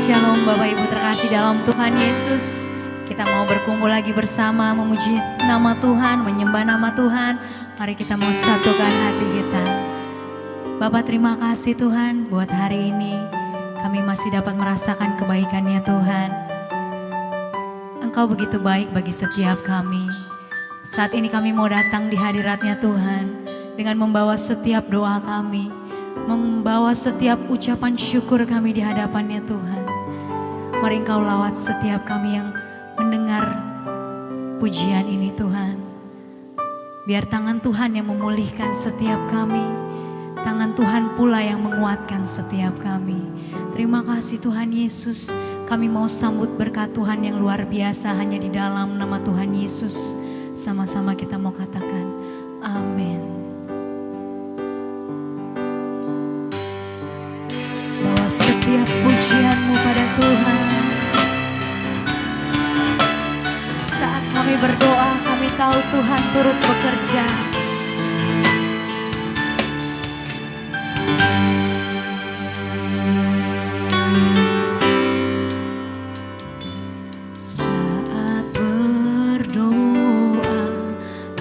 Shalom Bapak Ibu terkasih dalam Tuhan Yesus. Kita mau berkumpul lagi bersama memuji nama Tuhan, menyembah nama Tuhan. Mari kita mau satukan hati kita. Bapak terima kasih Tuhan buat hari ini. Kami masih dapat merasakan kebaikan-Nya Tuhan. Engkau begitu baik bagi setiap kami. Saat ini kami mau datang di hadirat-Nya Tuhan dengan membawa setiap doa kami, membawa setiap ucapan syukur kami di hadapan-Nya Tuhan. Mari Engkau lawat setiap kami yang mendengar pujian ini Tuhan. Biar tangan Tuhan yang memulihkan setiap kami, tangan Tuhan pula yang menguatkan setiap kami. Terima kasih Tuhan Yesus, kami mau sambut berkat Tuhan yang luar biasa hanya di dalam nama Tuhan Yesus. Sama-sama kita mau katakan, amin. Bawa setiap pujianmu pada Tuhan. Saat kami berdoa, kami tahu Tuhan turut bekerja. Saat berdoa,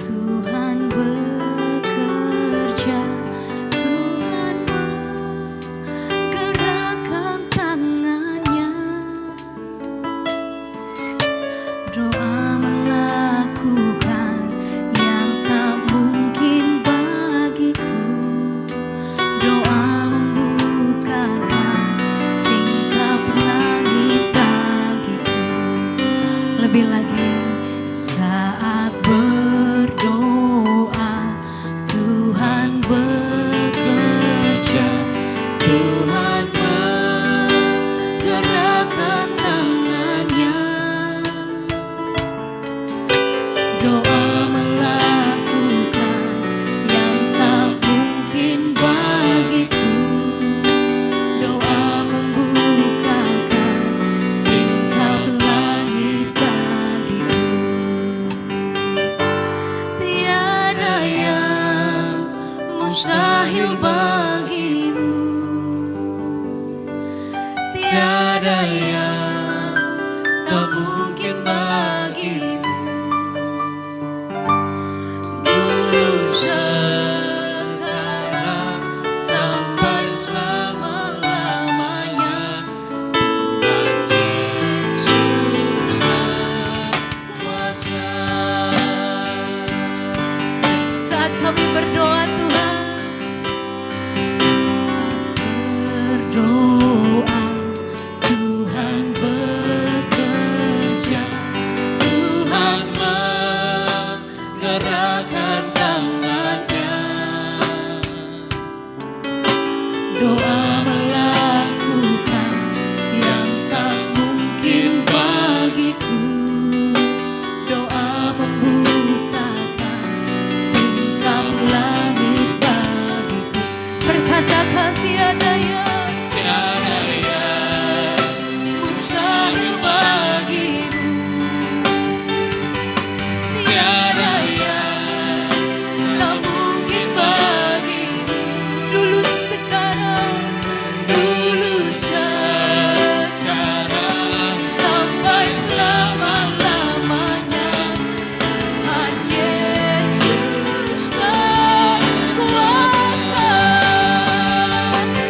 Tuhan bekerja. Tuhan menggerakkan tangannya. Doa melakukan yang tak mungkin bagiku. Doa membukakan tingkap langit bagiku. Lebih lagi saat berdoa, Tuhan bekerja. Tuhan menggerakkan tangannya. Doa melakukan yang tak mungkin bagiku. Doa membukakan tingkap langit bagiku. Tiada yang mustahil bagimu. Tiada yang tak mungkin bagimu. Dulu sekarang sampai selama-lamanya, Tuhan Yesus berkuasa. Saat kami berdoa Tuhan, berdoa, Tuhan bekerja. Tuhan menggerakkan tangannya. Doa melakukan yang tak mungkin bagiku. Doa membukakan tingkap langit bagiku. Berkatakan tiada yang mustahil bagimu. Tiada yang tak mungkin bagimu. Dulu sekarang sampai selama-lamanya, Tuhan Yesus berkuasa.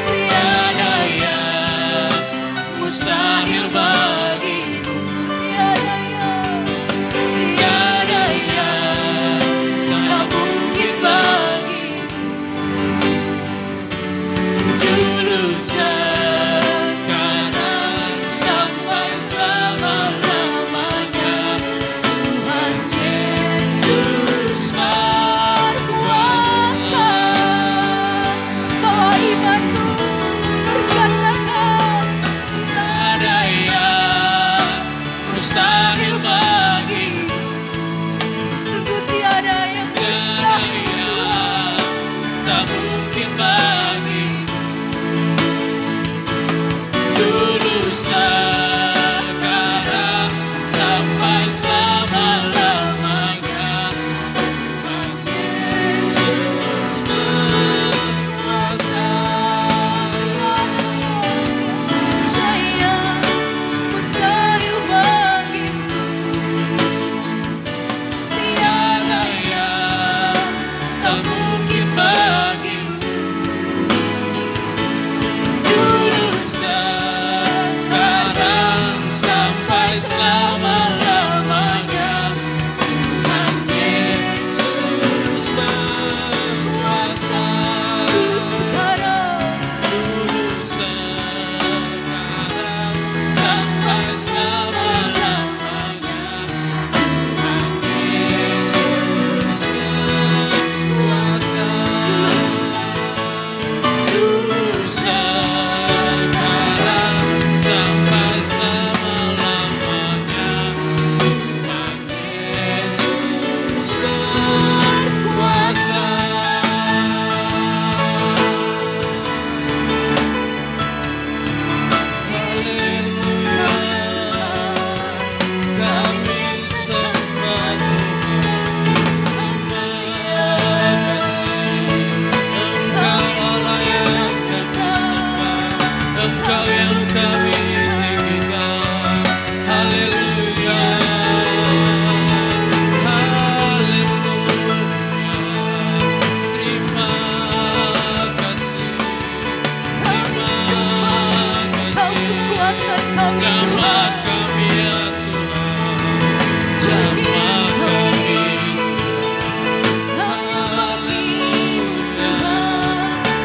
Tiada yang mustahil bagimu. Tiada yang tak mungkin bagimu. Dulu sekarang sampai selama-lamanya, Tuhan Yesus berkuasa. Bawa imanmu, berkatakan tiada yang mustahil bagimu. Sungguh tiada yang mustahil, tak mungkin bagimu. Dulu sekarang sampai selama-lamanya, Tuhan Yesus berkuasa. Tiada yang tak mungkin bagimu. Dulu sekarang sampai selama-lamanya, Tuhan Yesus berkuasa. Dulu sekarang sampai selama-lamanya, Tuhan Yesus berkuasa. Dulu sekarang sampai selama-lamanya, Tuhan Yesus berkuasa. Haleluya, kami sembah Tuhan. Engkau Allah yang kami sembah, Engkau yang kami tinggikan. Haleluya, haleluya. Terima kasih, terima kasih. Jamah kami ya Tuhan, jamah kami. Haleluya,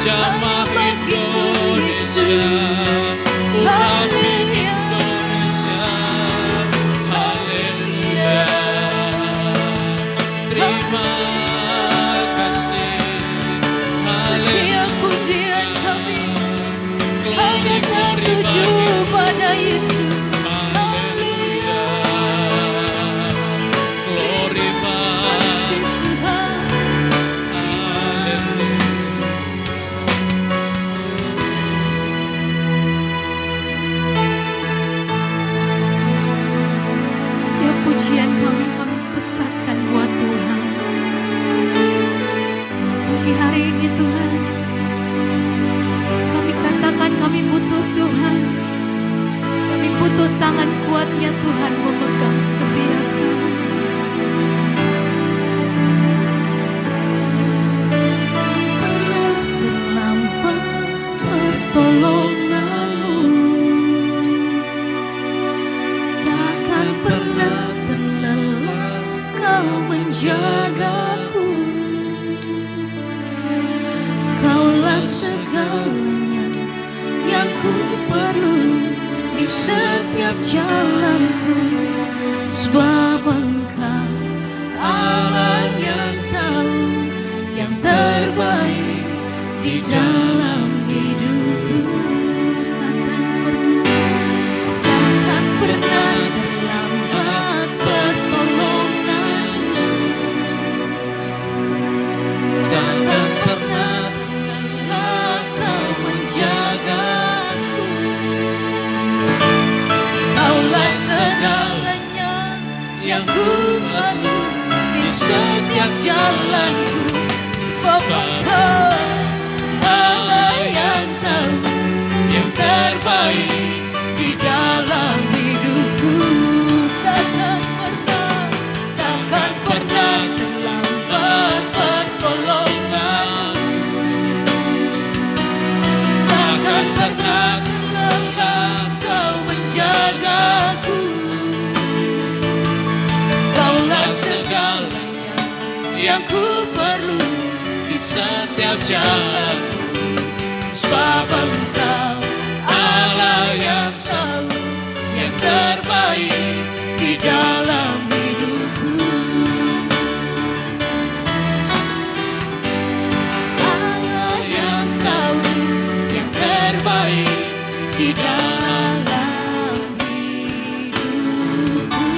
jamah Indonesia, umat Indonesia. Haleluya, terima kasih. Setiap pujian kami hanya Glory tertuju bagi pada Yesus. Haleluya, glory bagi Kasih Tuhan. Haleluya. Setiap pujian kami pusatkan buat Tuhan. Pagi hari ini Tuhan, kami katakan kami butuh Tuhan. Kami butuh tangan kuatnya Tuhan memegang setiap kami. Terlambat pertolonganmu, takkan pernah terlelah kau menjagaku. Kaulah segalanya yang ku perlu di setiap jalanku, sebab Engkau Allah yang tahu yang terbaik di dalam hidupku. Takkan pernah terlambat pertolonganmu, Takkan pernah terlelah kau menjagaku. Kaulah segalanya yang ku perlu di setiap jalanku, sebab Engkau Allah yang tahu yang terbaik di dalam hidupku. Takkan pernah terlambat pertolonganmu, takkan pernah terlelah kau menjagaku. Kaulah segalanya yang ku perlu di setiap jalanku, sebab Engkau Allah yang tahu yang terbaik di dalam hidupku. Allah yang tahu yang terbaik di dalam hidupku.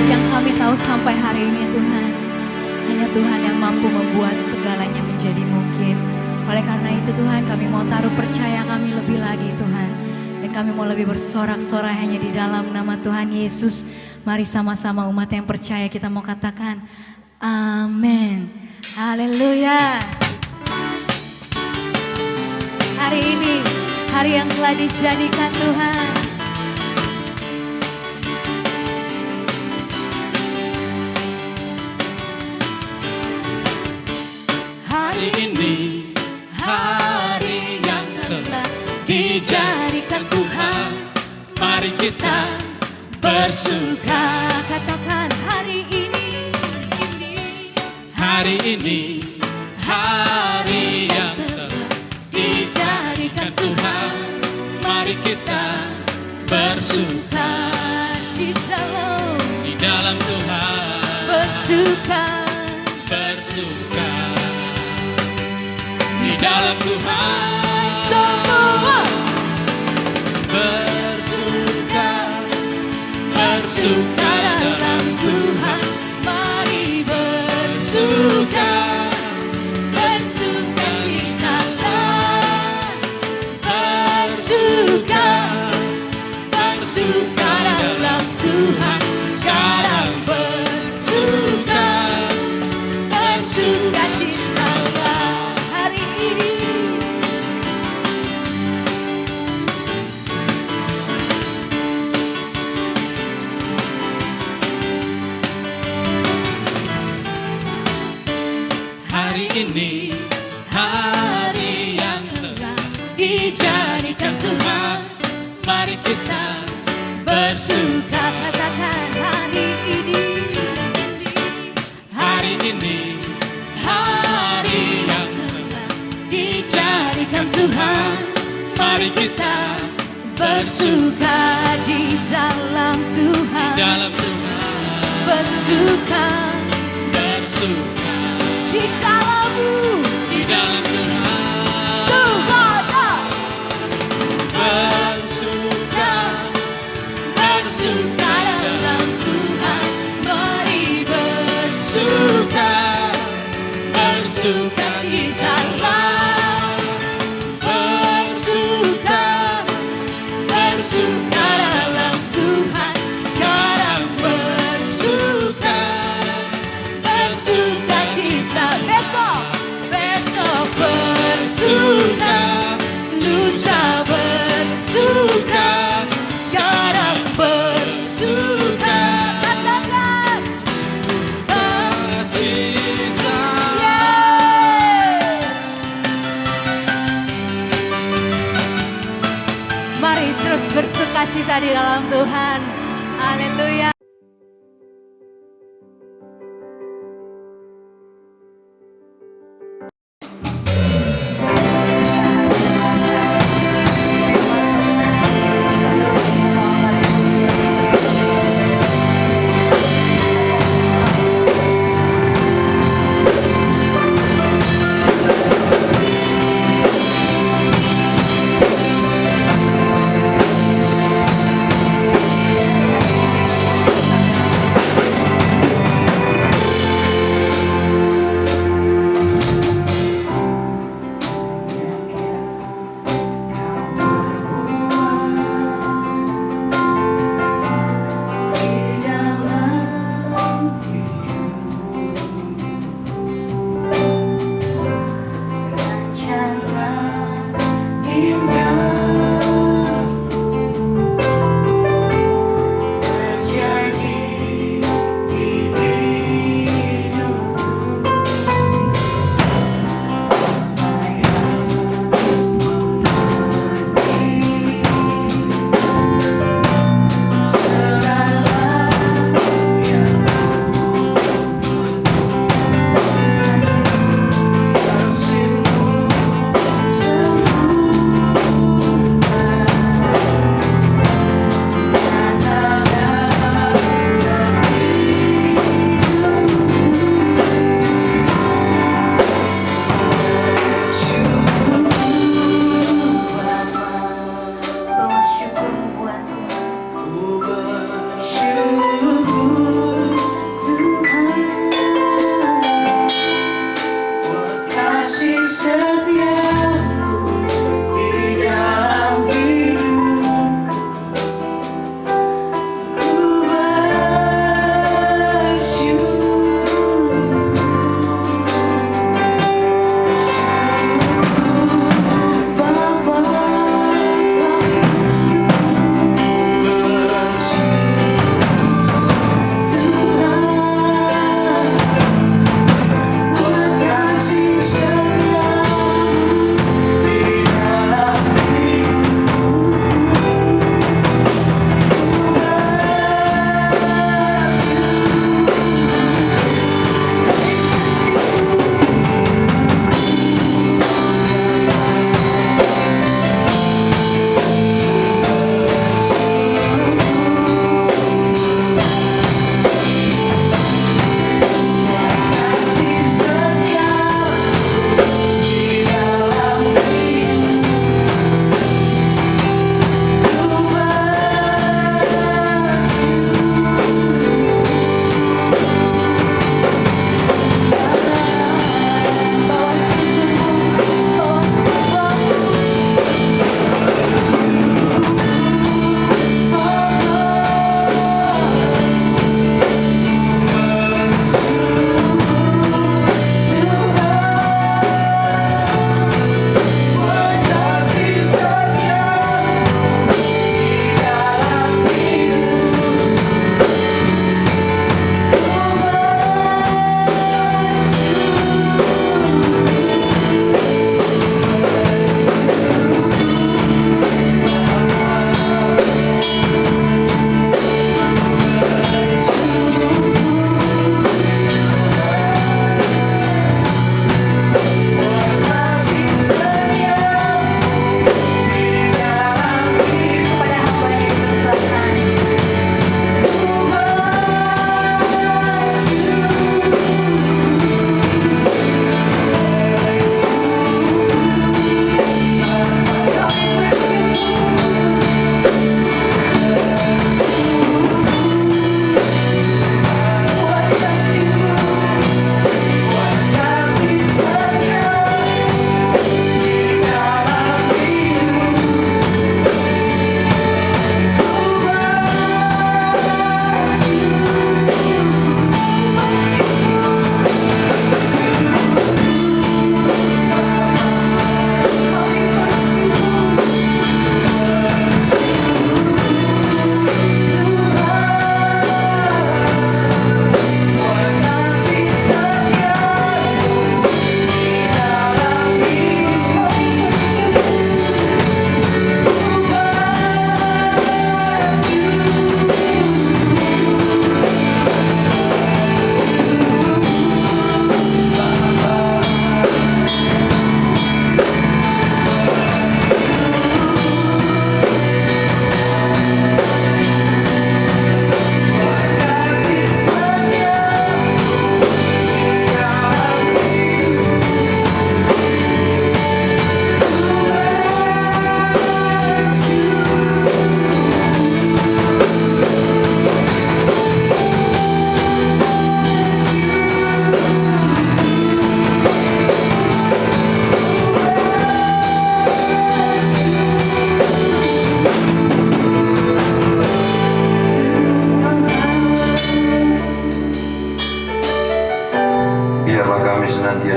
Yang kami tahu sampai hari ini Tuhan, hanya Tuhan yang mampu membuat segalanya menjadi mungkin. Oleh karena itu Tuhan, kami mau taruh percaya kami lebih lagi Tuhan. Dan kami mau lebih bersorak-sorai hanya di dalam nama Tuhan Yesus. Mari sama-sama umat yang percaya kita mau katakan amin. Haleluya. Hari ini, hari yang telah dijadikan Tuhan. kita bersuka. Katakan hari ini, Hari ini hari yang telah dijadikan Tuhan. Mari kita bersuka di dalam Tuhan. bersuka Bersuka di dalam Tuhan. semua. Bersuka, bersuka dalam Tuhan. Mari bersuka, bersuka citalah. Bersuka, bersuka dalam Tuhan. Sekarang bersuka, bersuka citalah hari ini. Hari ini hari yang telah dijadikan Tuhan. Mari kita bersuka. Katakan hari ini, Hari ini hari yang telah dijadikan Tuhan. Mari kita bersuka di dalam Tuhan. dalam Tuhan. Bersuka Bersuka di dalam-Mu, di dalam Tuhan. Tuhan. Bersuka, bersuka Dalam Tuhan, mari bersuka, bersuka citalah. Bersuka, bersuka dalam Tuhan. Sekarang bersuka, bersuka cita. Besok, besok bersuka, lusa bersuka, sekarang bersuka. Katakan, cinta. yeay. Mari terus bersuka cita di dalam Tuhan. Haleluya.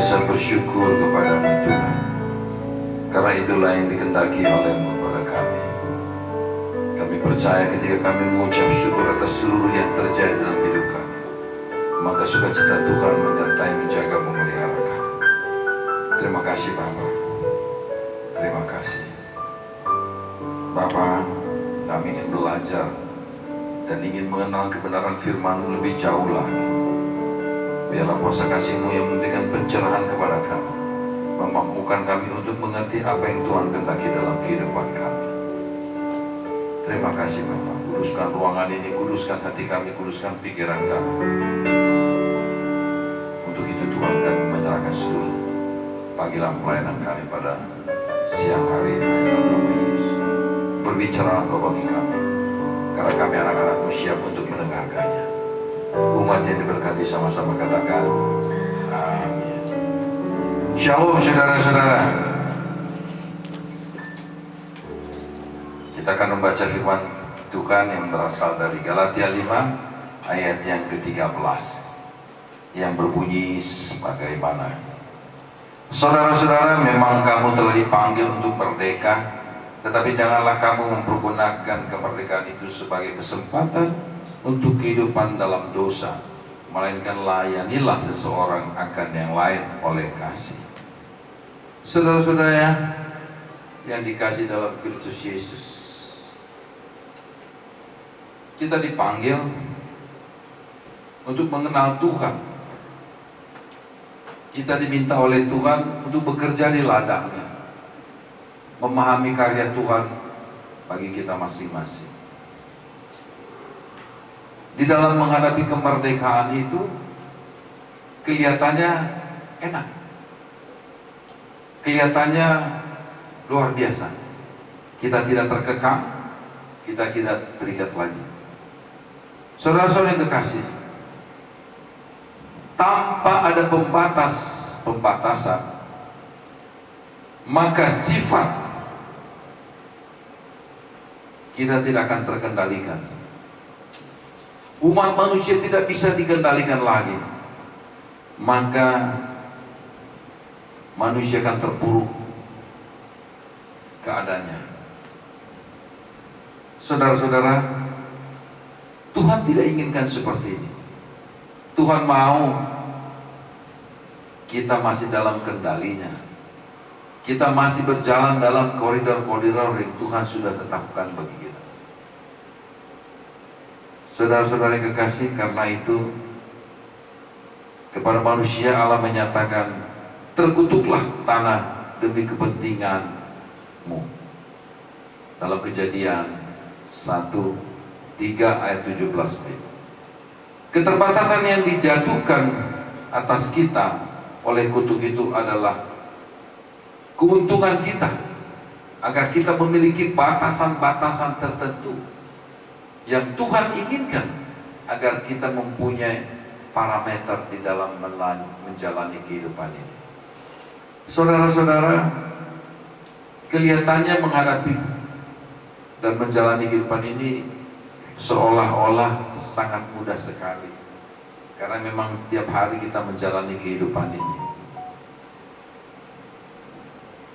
senantiasa bersyukur kepada-Mu Tuhan, karena itulah yang dikehendaki oleh-Mu pada kami. Kami percaya ketika kami mengucap syukur atas seluruh yang terjadi dalam hidup kami, maka sukacita Tuhan menyertai, menjaga, memelihara kami. Terima kasih Bapa. Terima kasih Bapa. Kami ingin belajar dan ingin mengenal kebenaran firman-Mu lebih jauh lagi. Biarlah kuasa kasih-Mu yang memberikan pencerahan kepada kami, memampukan kami untuk mengerti apa yang Tuhan kehendaki dalam kehidupan kami. Terima kasih Bapa. Kuduskan ruangan ini, kuduskan hati kami, kuduskan pikiran kami. Untuk itu Tuhan, kami menyerahkan seluruh panggilan pelayanan kami pada siang hari ini dalam nama Yesus. Berbicara Engkau bagi kami, karena kami anak-anak-Mu siap untuk mendengarkannya. Umat yang diberkati sama-sama katakan amin. Shalom saudara-saudara. Kita akan membaca firman Tuhan yang berasal dari Galatia 5 ayat yang ke-13 yang berbunyi sebagaimana: Saudara-saudara, memang kamu telah dipanggil untuk merdeka, tetapi janganlah kamu mempergunakan kemerdekaan itu sebagai kesempatan untuk kehidupan dalam dosa, melainkan layanilah seseorang akan yang lain oleh kasih. Saudara-saudara yang dikasihi dalam Kristus Yesus, kita dipanggil untuk mengenal Tuhan. Kita diminta oleh Tuhan untuk bekerja di ladangnya, memahami karya Tuhan bagi kita masing-masing. Di dalam menghadapi kemerdekaan itu, kelihatannya enak, kelihatannya luar biasa. Kita tidak terkekang, kita tidak terikat lagi. Saudara-saudara yang kekasih, tanpa ada pembatasan, maka sifat kita tidak akan terkendalikan. Umat manusia tidak bisa dikendalikan lagi, maka manusia akan terpuruk keadaannya. Saudara-saudara, Tuhan tidak inginkan seperti ini. Tuhan mau kita masih dalam kendalinya. Kita masih berjalan dalam koridor-koridor yang Tuhan sudah tetapkan bagi kita. Saudara-saudara yang kekasih, karena itu kepada manusia Allah menyatakan, terkutuklah tanah demi kepentinganmu. Dalam Kejadian 1:3 ayat 17b. Keterbatasan yang dijatuhkan atas kita oleh kutuk itu adalah keuntungan kita, agar kita memiliki batasan-batasan tertentu yang Tuhan inginkan agar kita mempunyai parameter di dalam menjalani kehidupan ini. Saudara-saudara, kelihatannya menghadapi dan menjalani kehidupan ini seolah-olah sangat mudah sekali, karena memang setiap hari kita menjalani kehidupan ini.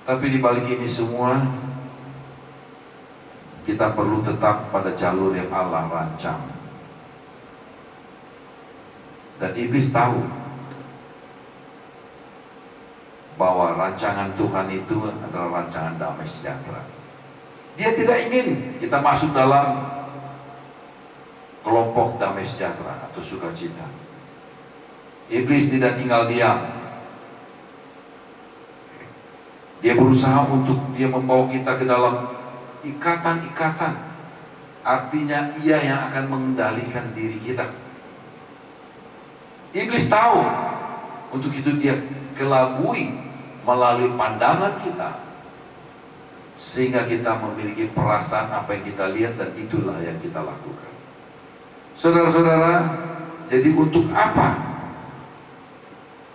Tapi di balik ini semua, kita perlu tetap pada jalur yang Allah rancang. Dan iblis tahu bahwa rancangan Tuhan itu adalah rancangan damai sejahtera. Dia tidak ingin kita masuk dalam kelompok damai sejahtera atau sukacita. Iblis tidak tinggal diam. Dia berusaha untuk membawa kita ke dalam ikatan-ikatan. Artinya ia yang akan mengendalikan diri kita. Iblis tahu, untuk itu dia kelabui melalui pandangan kita, sehingga kita memiliki perasaan apa yang kita lihat, dan itulah yang kita lakukan. Saudara-saudara, jadi untuk apa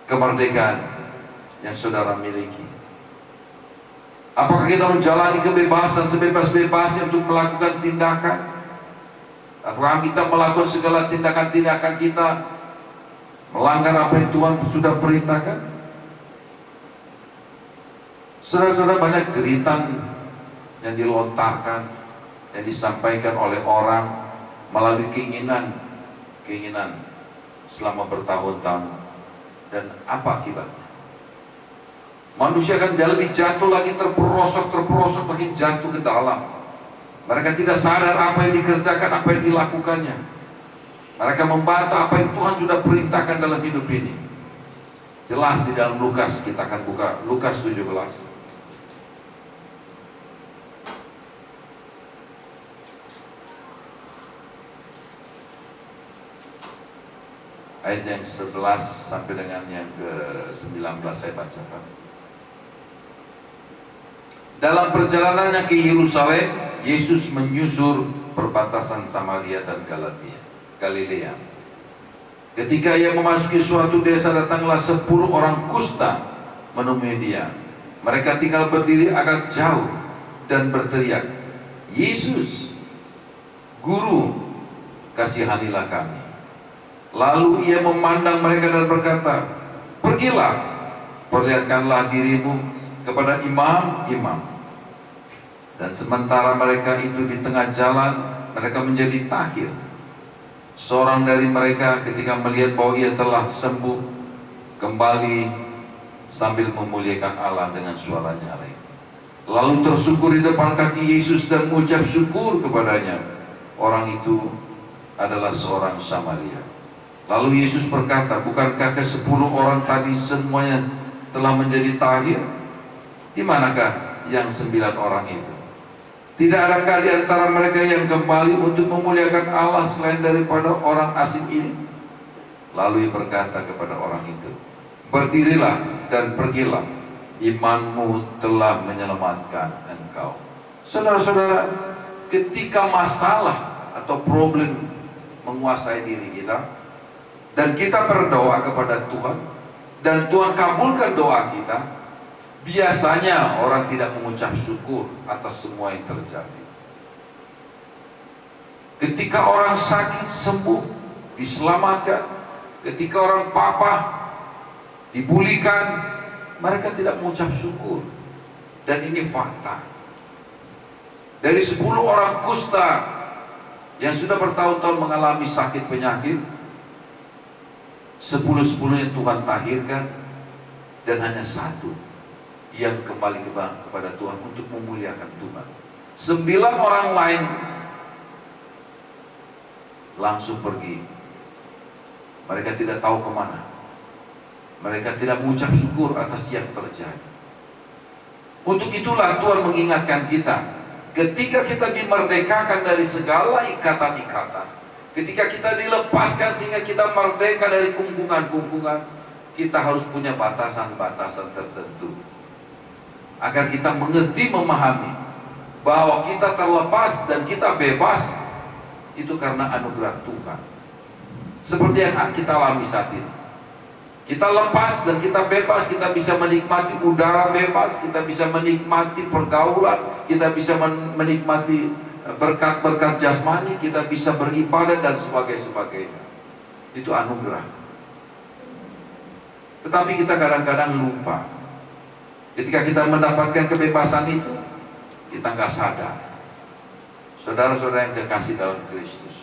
kemerdekaan yang saudara miliki? Apakah kita menjalani kebebasan sebebas-bebasnya untuk melakukan tindakan? Apakah kita melakukan segala tindakan-tindakan kita melanggar apa yang Tuhan sudah perintahkan? Saudara-saudara, banyak jeritan yang dilontarkan, yang disampaikan oleh orang melalui keinginan selama bertahun-tahun. Dan apa akibatnya? Manusia akan lebih jatuh lagi, terperosok lagi, jatuh ke dalam. Mereka tidak sadar apa yang dikerjakan, apa yang dilakukannya. Mereka membantah apa yang Tuhan sudah perintahkan dalam hidup ini. Jelas di dalam Lukas, kita akan buka Lukas 17. Ayat yang 11 sampai dengan yang ke-19 saya bacakan. Dalam perjalanannya ke Yerusalem, Yesus menyusur perbatasan Samaria dan Galilea. Ketika ia memasuki suatu desa, datanglah 10 orang kusta menemui dia. Mereka tinggal berdiri agak jauh dan berteriak, "Yesus, Guru, kasihanilah kami." Lalu ia memandang mereka dan berkata, "Pergilah, perlihatkanlah dirimu kepada imam-imam." Dan sementara mereka itu di tengah jalan, mereka menjadi tahir. Seorang dari mereka ketika melihat bahwa ia telah sembuh, kembali sambil memuliakan Allah dengan suara nyaring. Lalu tersungkur di depan kaki Yesus dan mengucap syukur kepadanya. Orang itu adalah seorang Samaria. Lalu Yesus berkata, "Bukankah ke-10 orang tadi semuanya telah menjadi tahir? Di manakah yang 9 orang itu? Tidak adakah di antara mereka yang kembali untuk memuliakan Allah selain daripada orang asing ini?" Lalu ia berkata kepada orang itu, "Berdirilah dan pergilah, imanmu telah menyelamatkan engkau." Saudara-saudara, ketika masalah atau problem menguasai diri kita, dan kita berdoa kepada Tuhan, dan Tuhan kabulkan doa kita, biasanya orang tidak mengucap syukur atas semua yang terjadi. Ketika orang sakit sembuh, diselamatkan. Ketika orang papa dibulikan, mereka tidak mengucap syukur. Dan ini fakta. Dari 10 orang kusta yang sudah bertahun-tahun mengalami sakit penyakit, 10-10-nya Tuhan tahirkan, dan hanya 1 yang kembali kepada Tuhan untuk memuliakan Tuhan. 9 orang lain langsung pergi. Mereka tidak tahu kemana. Mereka tidak mengucap syukur atas yang terjadi. Untuk itulah Tuhan mengingatkan kita, ketika kita dimerdekakan dari segala ikatan-ikatan, ketika kita dilepaskan sehingga kita merdeka dari kungkungan-kungkungan, kita harus punya batasan-batasan tertentu. Agar kita mengerti, memahami bahwa kita terlepas dan kita bebas, itu karena anugerah Tuhan. Seperti yang kita alami saat ini. Kita lepas dan kita bebas, kita bisa menikmati udara bebas, kita bisa menikmati pergaulan, kita bisa menikmati berkat-berkat jasmani, kita bisa beribadah dan sebagainya. Itu anugerah. Tetapi kita kadang-kadang lupa. Ketika kita mendapatkan kebebasan itu, kita nggak sadar. Saudara-saudara yang kekasih dalam Kristus,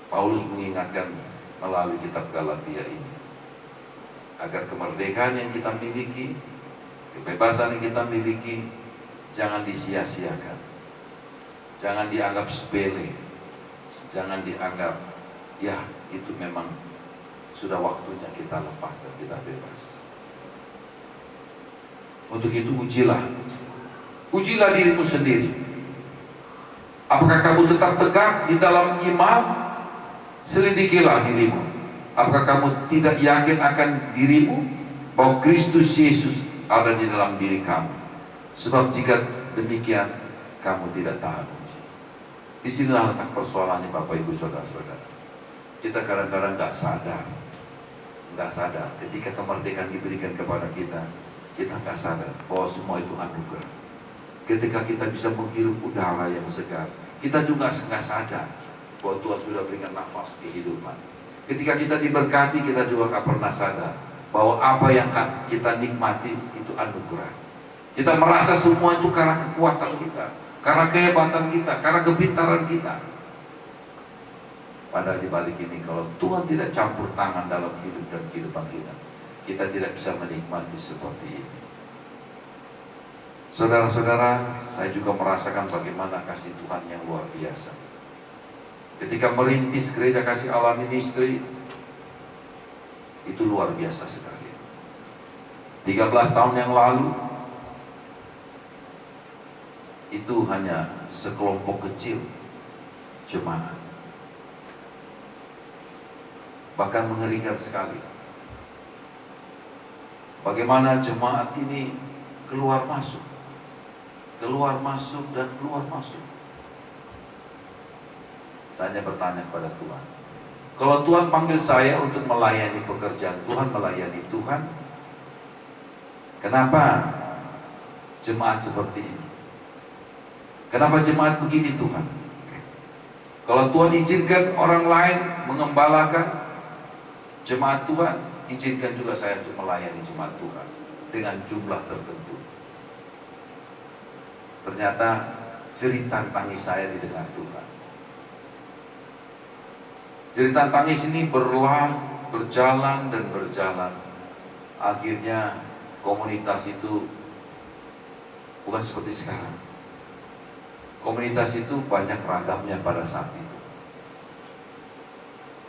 Paulus mengingatkan melalui kitab Galatia ini, agar kemerdekaan yang kita miliki, kebebasan yang kita miliki, jangan disia-siakan, jangan dianggap sepele, jangan dianggap, ya itu memang sudah waktunya kita lepas dan kita bebas. Untuk itu ujilah dirimu sendiri. Apakah kamu tetap tegak di dalam iman? Selidikilah dirimu. Apakah kamu tidak yakin akan dirimu bahwa Kristus Yesus ada di dalam diri kamu? Sebab jika demikian, kamu tidak tahan uji. Disinilah letak persoalannya, Bapak Ibu Saudara-saudara. Kita kadang-kadang nggak sadar ketika kemerdekaan diberikan kepada kita nggak sadar bahwa semua itu anugerah. Ketika kita bisa menghirup udara yang segar, kita juga nggak sadar bahwa Tuhan sudah berikan nafas kehidupan. Ketika kita diberkati, kita juga nggak pernah sadar bahwa apa yang kita nikmati itu anugerah. Kita merasa semua itu karena kekuatan kita, karena kehebatan kita, karena kepintaran kita. Padahal di balik ini, kalau Tuhan tidak campur tangan dalam hidup dan kehidupan kita, kita tidak bisa menikmati seperti ini. Saudara-saudara, saya juga merasakan bagaimana kasih Tuhan yang luar biasa. Ketika merintis gereja kasih Allah ministry, itu luar biasa sekali. 13 tahun yang lalu, itu hanya sekelompok kecil jemaat. Bahkan mengerikan sekali. Bagaimana jemaat ini keluar masuk dan keluar masuk. Saya hanya bertanya kepada Tuhan, kalau Tuhan panggil saya untuk melayani pekerjaan Tuhan, melayani Tuhan, kenapa jemaat seperti ini? Kenapa jemaat begini Tuhan? Kalau Tuhan izinkan orang lain mengembalakan jemaat Tuhan, izinkan juga saya untuk melayani jemaat Tuhan dengan jumlah tertentu. Ternyata cerita tangis saya didengar Tuhan. Cerita tangis ini berjalan dan berjalan. Akhirnya komunitas itu bukan seperti sekarang. Komunitas itu banyak ragamnya pada saat itu.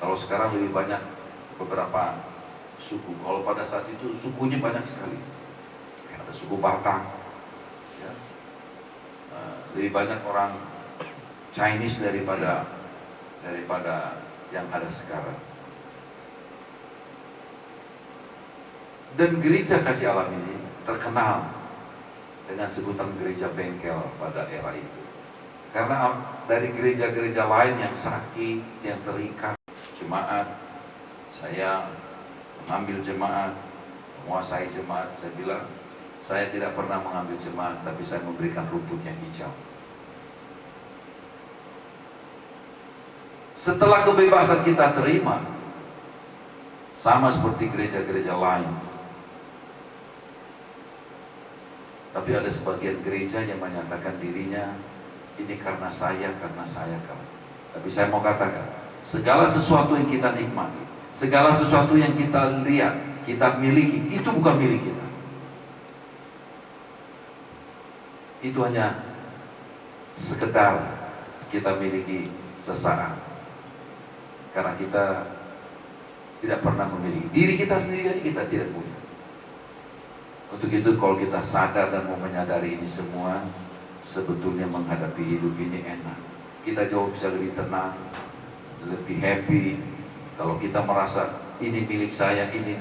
Kalau sekarang lebih banyak beberapa suku. Kalau pada saat itu sukunya banyak sekali. Ada suku Batak, ya. Lebih banyak orang Chinese daripada yang ada sekarang. Dan gereja kasih Allah ini terkenal dengan sebutan gereja bengkel pada era itu. Karena dari gereja-gereja lain yang sakit, yang terikat, jemaat, saya mengambil jemaat, menguasai jemaat, saya bilang, saya tidak pernah mengambil jemaat, tapi saya memberikan rumput yang hijau. Setelah kebebasan kita terima, sama seperti gereja-gereja lain, tapi ada sebagian gereja yang menyatakan dirinya, ini karena saya. Tapi saya mau katakan, segala sesuatu yang kita nikmati, segala sesuatu yang kita lihat, kita miliki, itu bukan milik kita. Itu hanya sekedar kita miliki sesaat. Karena kita tidak pernah memiliki diri kita sendiri aja, kita tidak punya. Untuk itu kalau kita sadar dan mau menyadari ini semua, sebetulnya menghadapi hidup ini enak. Kita jauh bisa lebih tenang, lebih happy. Kalau kita merasa ini milik saya, ini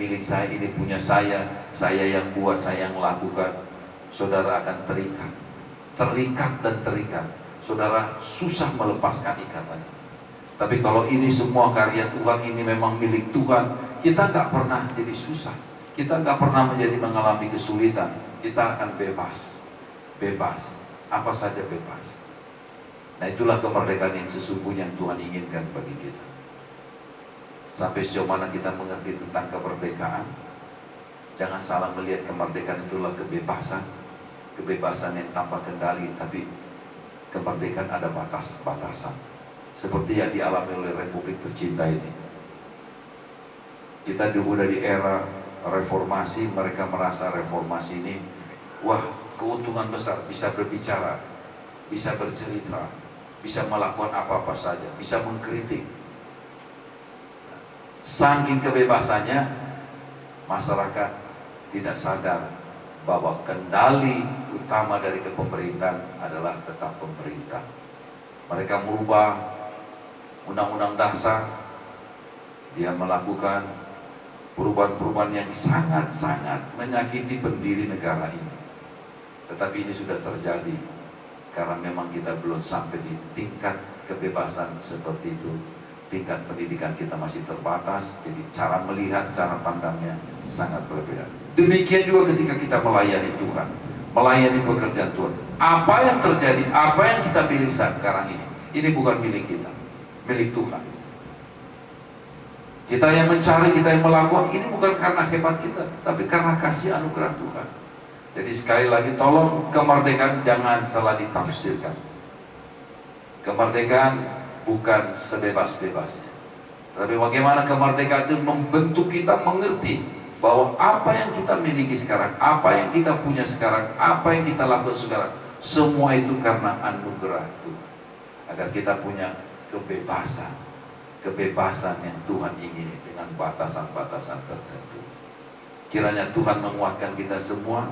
punya saya yang buat, saya yang lakukan, saudara akan terikat. Saudara susah melepaskan ikatannya. Tapi kalau ini semua karya Tuhan, ini memang milik Tuhan, kita nggak pernah jadi susah. Kita nggak pernah mengalami kesulitan. Kita akan bebas. Apa saja bebas. Nah, itulah kemerdekaan yang sesungguhnya yang Tuhan inginkan bagi kita. Sampai sejauh mana kita mengerti tentang kemerdekaan, jangan salah melihat kemerdekaan itulah kebebasan. Kebebasan yang tanpa kendali, tapi kemerdekaan ada batasan. Seperti yang dialami oleh Republik tercinta ini. Kita udah di era reformasi, mereka merasa reformasi ini, wah, keuntungan besar, bisa berbicara, bisa bercerita, bisa melakukan apa-apa saja, bisa mengkritik. Saking kebebasannya, masyarakat tidak sadar bahwa kendali utama dari kepemerintahan adalah tetap pemerintah. Mereka merubah Undang-Undang Dasar, dia melakukan perubahan-perubahan yang sangat-sangat menyakiti pendiri negara ini. Tetapi ini sudah terjadi karena memang kita belum sampai di tingkat kebebasan seperti itu. Tingkat pendidikan kita masih terbatas, jadi cara melihat, cara pandangnya sangat berbeda. Demikian juga ketika kita melayani Tuhan, melayani pekerjaan Tuhan. Apa yang terjadi, apa yang kita pilih sekarang ini bukan milik kita, milik Tuhan. Kita yang mencari, kita yang melakukan, ini bukan karena hebat kita, tapi karena kasih anugerah Tuhan. Jadi sekali lagi tolong, kemerdekaan jangan salah ditafsirkan. Kemerdekaan bukan sebebas-bebasnya, tapi bagaimana kemerdekaan itu membentuk kita mengerti bahwa apa yang kita miliki sekarang, apa yang kita punya sekarang, apa yang kita lakukan sekarang, semua itu karena anugerah Tuhan. Agar kita punya kebebasan, kebebasan yang Tuhan ingini dengan batasan-batasan tertentu. Kiranya Tuhan menguatkan kita semua,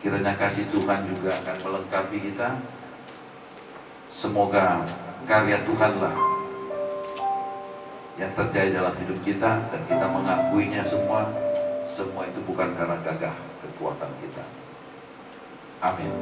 kiranya kasih Tuhan juga akan melengkapi kita. Semoga karya Tuhanlah yang terjadi dalam hidup kita, dan kita mengakuinya semua itu bukan karena gagah kekuatan kita. Amin.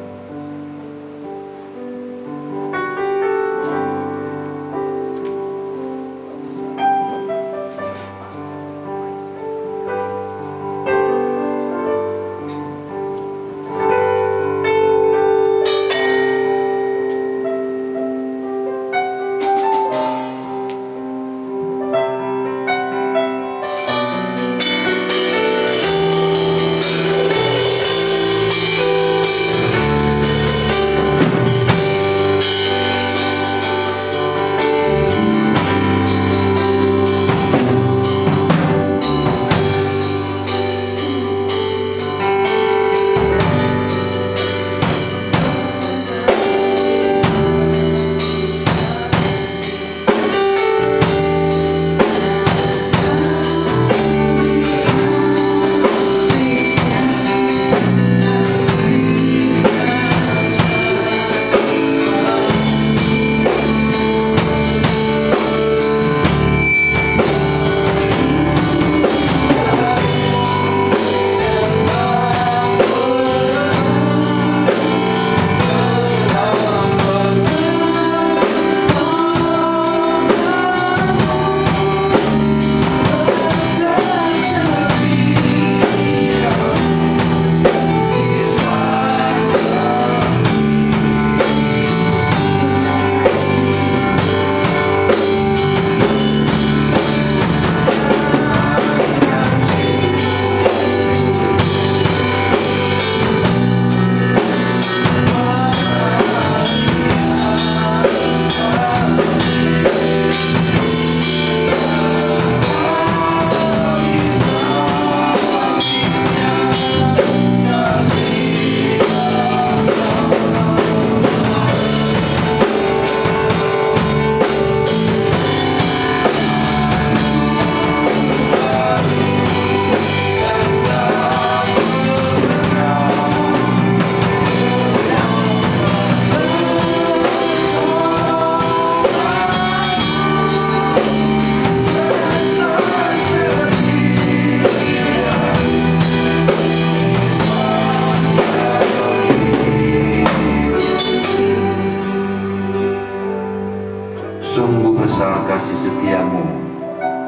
kasih setiamu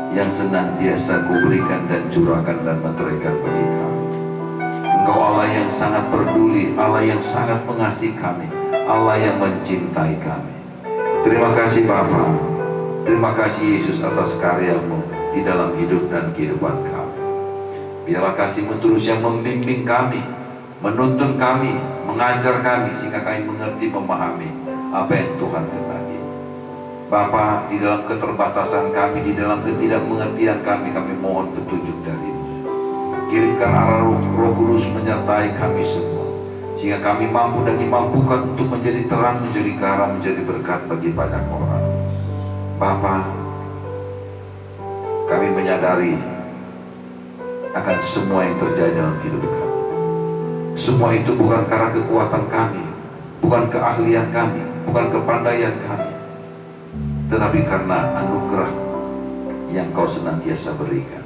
yang senantiasa kuberikan dan curahkan dan meteraikan bagi kami. Engkau Allah yang sangat peduli, Allah yang sangat mengasihi kami, Allah yang mencintai kami. Terima kasih Bapa, terima kasih Yesus atas karyamu di dalam hidup dan kehidupan kami. Biarlah kasih-Mu terus yang membimbing kami, menuntun kami, mengajar kami, sehingga kami mengerti, memahami apa yang Tuhan kehendaki. Bapa, di dalam keterbatasan kami, di dalam ketidakmengertian kami mohon petunjuk dari-Mu. Kirimkan arah Roh Kudus menyertai kami semua, sehingga kami mampu dan dimampukan untuk menjadi terang, menjadi garam, menjadi berkat bagi banyak orang. Bapa, kami menyadari akan semua yang terjadi dalam hidup kami. Semua itu bukan karena kekuatan kami, bukan keahlian kami, bukan kepandaian kami, tetapi karena anugerah yang Kau senantiasa berikan.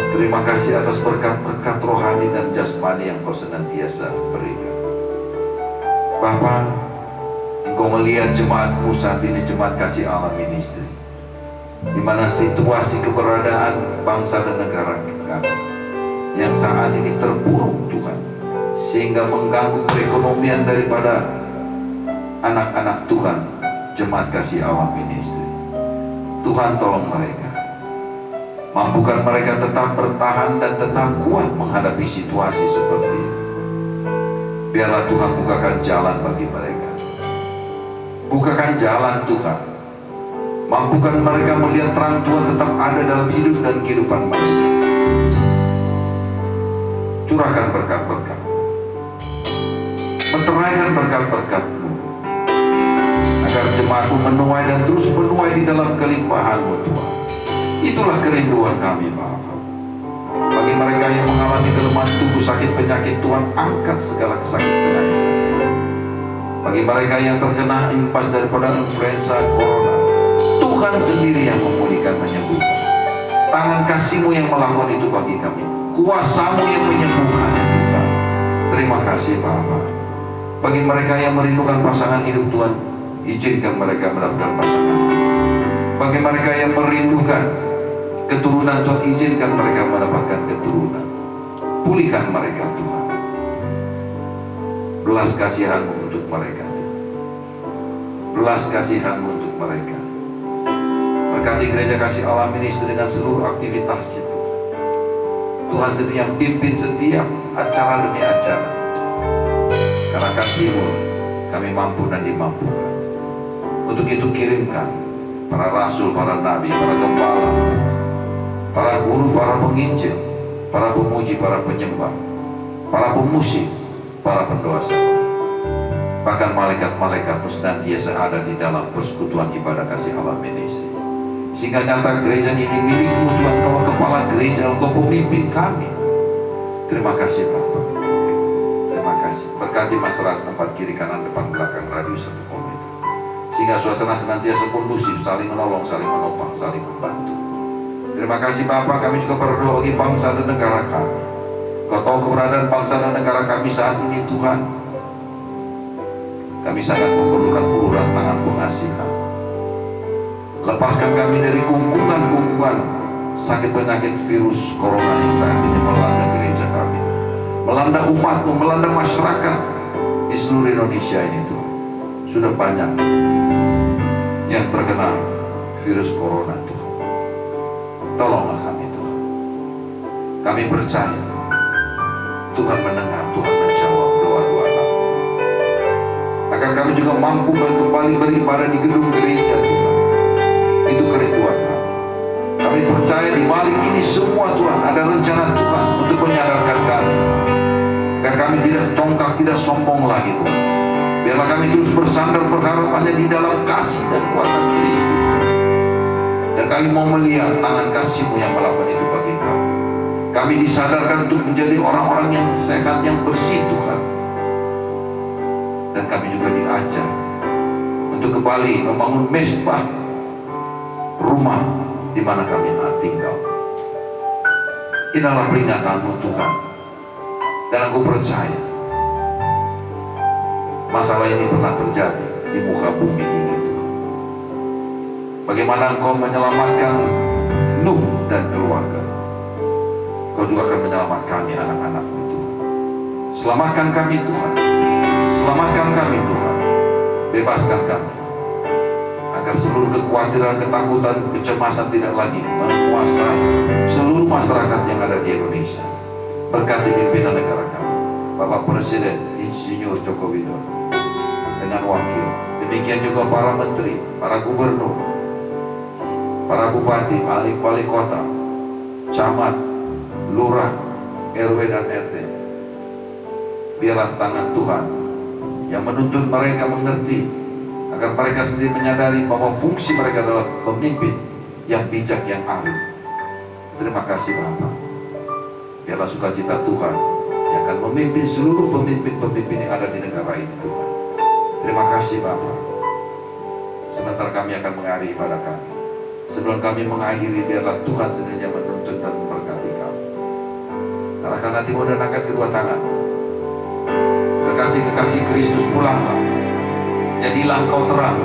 Terima kasih atas berkat-berkat rohani dan jasmani yang Kau senantiasa berikan. Bapa, Engkau melihat jemaat-Mu saat ini, jemaat kasih Allah ministry, di mana situasi keberadaan bangsa dan negara kami yang saat ini terpuruk Tuhan, sehingga mengganggu perekonomian daripada anak-anak Tuhan, jemaat kasih Allah ministry. Tuhan tolong mereka, Mampukan mereka tetap bertahan dan tetap kuat menghadapi situasi seperti ini. Biarlah Tuhan bukakan jalan bagi mereka. Bukakan jalan Tuhan. Mampukan mereka melihat terang Tuhan tetap ada dalam hidup dan kehidupan mereka. Curahkan berkat-berkat. Meteraikan berkat-berkat-Mu, agar jemaat-Mu menuai dan terus menuai di dalam kelimpahan-Mu Tuhan. Itulah kerinduan kami Bapa. Bagi mereka yang mengalami kelemahan tubuh, sakit penyakit, Tuhan angkat segala sakit penyakit. Bagi mereka yang terkena impas daripada influenza corona, Tuhan sendiri yang memulihkan, menyembuhkan. Tangan kasih-Mu yang melakukan itu bagi kami. Kuasa-Mu yang menyembuhkan ya Tuhan. Terima kasih Bapa. Bagi mereka yang merindukan pasangan hidup Tuhan, izinkan mereka mendapatkan pasangan. Bagi mereka yang merindukan keturunan Tuhan, izinkan mereka mendapatkan keturunan. Pulihkan mereka Tuhan. Belas kasihan-Mu untuk mereka Tuhan. Belas kasihan-Mu untuk mereka. Berkati gereja Kasih Allah Ministry dengan seluruh aktivitasnya Tuhan. Tuhan sendiri yang pimpin setiap acara demi acara. Karena kasih-Mu kami mampu dan dimampukan. Untuk itu kirimkan para rasul, para nabi, para gembala, para guru, para penginjil, para pemuji, para penyembah, para pemusik, para pendoa sama. Bahkan malaikat-malaikat-Mu senantiasa ada di dalam persekutuan ibadah Kasih Allah Ministry. Sehingga nyata gereja ini milik-Mu Tuhan. Kau kepala gereja, Engkau pemimpin kami. Terima kasih Bapak. Terima kasih. Berkati masyarakat tempat kiri, kanan, depan, belakang, radius 1 kilometer. Sehingga suasana senantiasa kondusif, saling menolong, saling menopang, saling membantu. Terima kasih Bapak. Kami juga berdoa bagi bangsa dan negara kami. Kau tahu keberadaan bangsa dan negara kami saat ini Tuhan. Kami sangat memerlukan uluran tangan pengasihan. Lepaskan kami dari kungkungan-kungkungan sakit penyakit virus corona yang saat ini melanda gereja kami, melanda umat-Mu, melanda masyarakat di seluruh Indonesia ini Tuhan. Sudah banyak yang terkena virus corona Tuhan. Tolonglah kami Tuhan. Kami percaya Tuhan mendengar, Tuhan menjawab doa-doa kami. Agar kami juga mampu kembali beribadah di gedung gereja Tuhan. Itu kerinduan kami. Kami percaya di balik ini semua Tuhan ada rencana Tuhan untuk menyadarkan kami. Agar kami tidak congkak, tidak sombong lagi Tuhan. Biarlah kami terus bersandar berharap hanya di dalam kasih dan kuasa Kristus. Dan kami mau melihat tangan kasih-Mu yang melakukan itu bagi kami. Kami disadarkan untuk menjadi orang-orang yang sehat, yang bersih Tuhan. Dan kami juga diajar untuk kembali membangun mesbah, rumah di mana kami tinggal. Inilah peringatan-Mu Tuhan. Dan aku percaya masalah ini pernah terjadi di muka bumi ini Tuhan. Bagaimana Engkau menyelamatkan Nuh dan keluarga, Engkau juga akan menyelamatkan kami, anak-anak-Mu Tuhan. Selamatkan kami Tuhan. Selamatkan kami Tuhan. Bebaskan kami. Agar seluruh kekhawatiran, ketakutan, kecemasan tidak lagi menguasai seluruh masyarakat yang ada di Indonesia. Berkati pimpinan negara kami, Bapak Presiden Insinyur Joko Widodo dengan wakil. Demikian juga para menteri, para gubernur, para bupati, wali kota, camat, lurah, RW dan RT. Biarlah tangan Tuhan yang menuntun mereka mengerti, agar mereka sendiri menyadari bahwa fungsi mereka adalah pemimpin yang bijak, yang ahli. Terima kasih Bapak. Biarlah sukacita Tuhan yang akan memimpin seluruh pemimpin-pemimpin yang ada di negara ini Tuhan. Terima kasih Bapak. Sebentar kami akan mengakhiri ibadah kami. Sebelum kami mengakhiri, biarlah Tuhan sendiri yang menuntun dan memberkati kami. Arahkan hatimu dan angkat kedua tangan. Kekasih-kekasih Kristus, pulanglah. Jadilah engkau terang.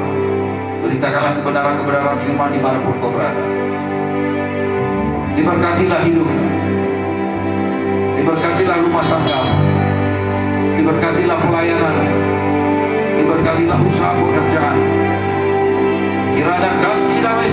Beritakanlah kebenaran-kebenaran firman dimanapun kau berada. Diberkatilah hidupmu. Diberkatilah rumah tanggamu. Diberkatilah pelayanan. Diberkatilah usaha pekerjaan. Kiranya kasih damai